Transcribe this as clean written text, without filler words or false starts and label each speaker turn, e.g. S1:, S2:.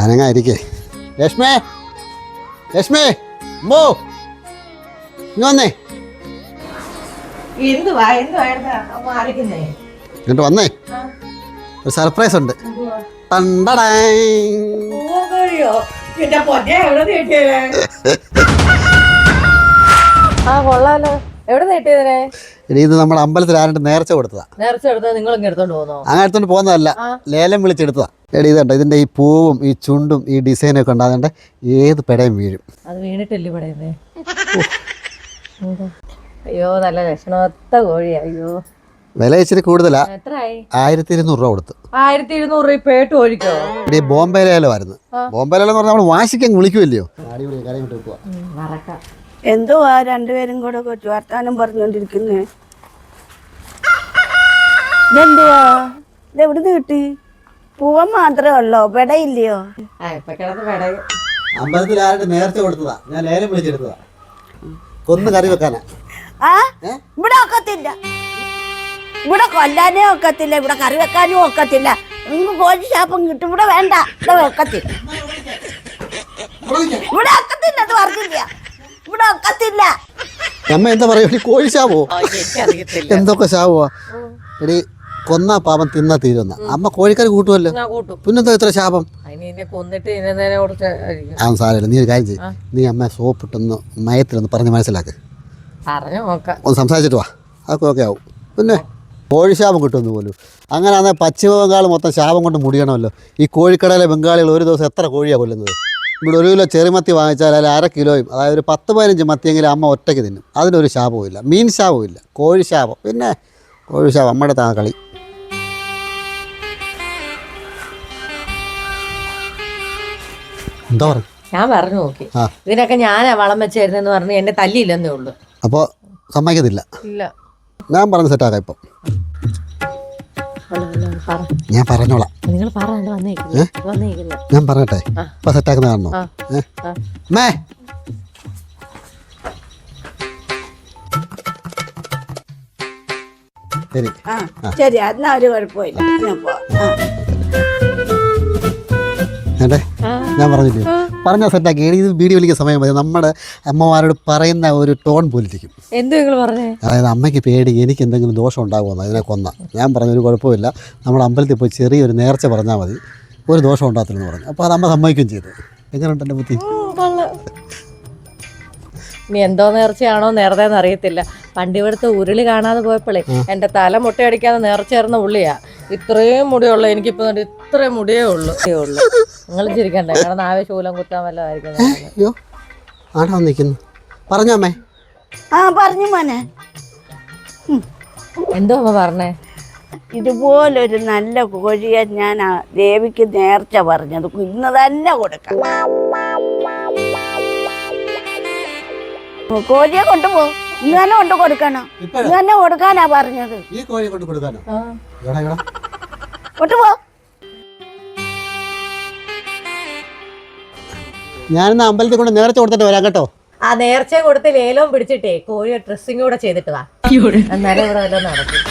S1: അനങ്ങായിരിക്കേ. ലക്ഷ്മേ, ലക്ഷ്മേ, ബോ ഇങ്ങ് വന്നേ. ഇങ്ങോട്ട് വന്നേ, ഒരു സർപ്രൈസ് ഉണ്ട്.
S2: കൊള്ളാലോ. എവിടെ നേട്ടിയതിനെ?
S1: ഇത് നമ്മുടെ അമ്പലത്തിൽ ആരുടെ നേർച്ച കൊടുത്തതാ.
S2: നേർച്ച എടുത്താൽ നിങ്ങൾ എടുത്തോണ്ട് പോകുന്നോ?
S1: അങ്ങനെ എടുത്തോണ്ട് പോകുന്നതല്ല, ലേലം വിളിച്ചെടുത്തതാ. എടി ഇതുണ്ട്, ഇതിന്റെ ഈ പൂവും ഈ ചുണ്ടും ഈ ഡിസൈനും ഒക്കെ ഉണ്ടാകുന്നുണ്ട്. ഏത് പെടയും വീഴും.
S2: അത് വീണിട്ടല്ലേ പടയുന്നേ? അയ്യോ നല്ല ലക്ഷണമൊത്ത കോഴിയാ. അയ്യോ
S1: വില ഇച്ചിരി കൂടുതലാ.
S2: എത്രയായി?
S1: 1200 രൂപ കൊടുത്തു.
S2: 1200 രൂപ പേട്ട് കോഴിക്കോ?
S1: ഇവിടെ ബോംബെ ലേലം ആയിരുന്നു. ബോംബെ ലേലം എന്ന് പറഞ്ഞാൽ നമ്മൾ വാശിക്കങ്ങ് വിളിക്കുമല്ലയോ.
S3: എന്തുവാ രണ്ടുപേരും കൂടെ കൊച്ചു വർത്താനം പറഞ്ഞോണ്ടിരിക്കുന്നേ? ഇതെന്തുവാ? ഇതെവിടുന്ന് കിട്ടി? പൂവൻ മാത്രമേ ഉള്ളോ? പെടയില്ലയോ?
S1: അമ്പലത്തിൽ ആരുടെ നേർച്ച കൊടുത്തതാ, ഞാൻ ലേലം വിളിച്ചെടുത്തതാ. കൊന്ന് കറി വെക്കാനാ.
S3: ഇവിടെ ഒക്കത്തില്ല, ഇവിടെ കൊല്ലാനേ ഒക്കത്തില്ല, ഇവിടെ കറി വെക്കാനും ഒക്കത്തില്ല. നിങ്ങൾക്ക് കോഴി ശാപം കിട്ടും. ഇവിടെ വേണ്ട, ഇവിടെ ഒക്കത്തില്ല, ഇവിടെ ഒക്കത്തില്ല. അത് പറഞ്ഞില്ല, ഇവിടെ ഒക്കത്തില്ല.
S1: അമ്മ എന്താ പറയുക, കോഴി ശാപോ? എന്തൊക്കെ ശാപമാ എടി. കൊന്നാ പാപം തിന്നാ തീരുന്ന അമ്മ കോഴിക്കറി കൂട്ടുമല്ലോ. പിന്നെന്താ ഇത്ര ശാപം? ആ സാരമില്ല, നീ ഒരു കാര്യം ചെയ്യും, നീ അമ്മ സോപ്പിട്ടൊന്ന് മയത്തിലൊന്ന് പറഞ്ഞ് മനസ്സിലാക്ക്. ഒന്ന് സംസാരിച്ചിട്ട് വാ, അതൊക്കെ ഓക്കെ ആവും. പിന്നെ കോഴിശാപം കിട്ടുമെന്ന് പോലും. അങ്ങനെയാണെങ്കിൽ പശ്ചിമ ബംഗാൾ മൊത്തം ശാപം കൊണ്ട് മുടിയണമല്ലോ. ഈ കോഴിക്കടയിലെ ബംഗാളികൾ ഒരു ദിവസം എത്ര കോഴിയാണ് കൊല്ലുന്നത്? ഇവിടെ 1 കിലോ ചെറുമത്തി വാങ്ങിച്ചാൽ അതിൽ 1/2 കിലോയും, അതായത് ഒരു 10-15 മത്തിയെങ്കിലും അമ്മ ഒറ്റയ്ക്ക് തിന്നും. അതിനൊരു ശാപവും ഇല്ല, മീൻ ശാപവും ഇല്ല, കോഴി ശാപം. പിന്നെ കോഴി ശാപം അമ്മയുടെ താ കളി. എന്താ പറഞ്ഞു?
S2: ഞാൻ പറഞ്ഞു നോക്കി, ഇതിനൊക്കെ ഞാനാ വളം വെച്ചായിരുന്നെന്ന് പറഞ്ഞ് എന്നെ തല്ലിയില്ലെന്നേ ഉള്ളൂ.
S1: അപ്പോൾ സമ്മതിക്കത്തില്ല.
S2: ഇല്ല,
S1: ഞാൻ പറഞ്ഞ് സെറ്റാക്കാം. ഇപ്പം ഞാൻ പറഞ്ഞോളാം.
S2: നിങ്ങൾ വന്നേക്കുന്നു.
S1: ഞാൻ പറഞ്ഞട്ടെ, ഇപ്പൊ സെറ്റാക്കുന്ന കാണണോ? മേ ശരി
S3: ശരി, എന്നാ ഒരു കുഴപ്പമില്ല.
S1: ഞാൻ പറഞ്ഞില്ലേ, പറഞ്ഞാൽ സെറ്റാക്കി. ഇത് വീഡിയോ വിളിക്കുന്ന സമയം മതി. നമ്മുടെ അമ്മമാരോട് പറയുന്ന ഒരു ടോൺ പോലിരിക്കും. അതായത് അമ്മയ്ക്ക് പേടി എനിക്ക് എന്തെങ്കിലും ദോഷം ഉണ്ടാകുമെന്ന് അതിനെ കൊന്ന. ഞാൻ പറഞ്ഞൊരു കുഴപ്പമില്ല, നമ്മുടെ അമ്പലത്തിൽ പോയി ചെറിയൊരു നേർച്ച പറഞ്ഞാൽ മതി, ഒരു ദോഷം ഉണ്ടാകത്തില്ലെന്ന് പറഞ്ഞു. അപ്പോൾ അത് അമ്മ സമ്മതിക്കുകയും ചെയ്തു. എങ്ങനെയുണ്ട് എൻ്റെ ബുദ്ധി?
S2: നീ എന്തോ നേർച്ചയാണോ നേർച്ചയെന്ന് അറിയത്തില്ല. പണ്ട് ഇവിടുത്തെ ഉരുളി കാണാതെ പോയപ്പോഴേ എൻ്റെ തല മുട്ടയടിക്കാതെ നേർച്ചയായിരുന്ന ഉള്ളിയാ. ഇത്രയും മുടിയുള്ളൂ എനിക്കിപ്പോ, ഇത്രയും മുടിയേ ഉള്ളൂ. നിങ്ങൾ ചിരിക്കണ്ടേ, കാരണം ആവേശൂലം കുത്താൻ വല്ലതായിരിക്കും.
S1: അയ്യോ ആണോ നിൽക്കുന്നു? പറഞ്ഞോ അമ്മേ.
S3: പറഞ്ഞു മോനെ.
S2: എന്തോ അമ്മ പറഞ്ഞേ?
S3: ഇതുപോലൊരു നല്ല കോഴിയെ ഞാൻ ദേവിക്ക് നേർച്ച പറഞ്ഞത് ഇന്ന് തന്നെ കൊടുക്കാം. കോഴിയെ കൊണ്ടുപോ, ഇന്ന് തന്നെ കൊണ്ട് കൊടുക്കണം. ഇന്ന് തന്നെ കൊടുക്കാനാ പറഞ്ഞത്.
S1: ഈ കോഴിയെ കൊണ്ട് കൊടുക്കാനോ?
S3: കൊണ്ടുപോ.
S1: ഞാനിന്ന് അമ്പലത്തിൽ കൊണ്ട് നേർച്ച കൊടുത്തിട്ട് വരാം കേട്ടോ.
S2: ആ നേർച്ച കൊടുത്ത് ലേലവും പിടിച്ചിട്ടേ കോഴിയെ ഡ്രസ്സിങ് കൂടെ ചെയ്തിട്ട് വാ. എന്നാലും ഇവിടെ വല്ലതും നടക്കും.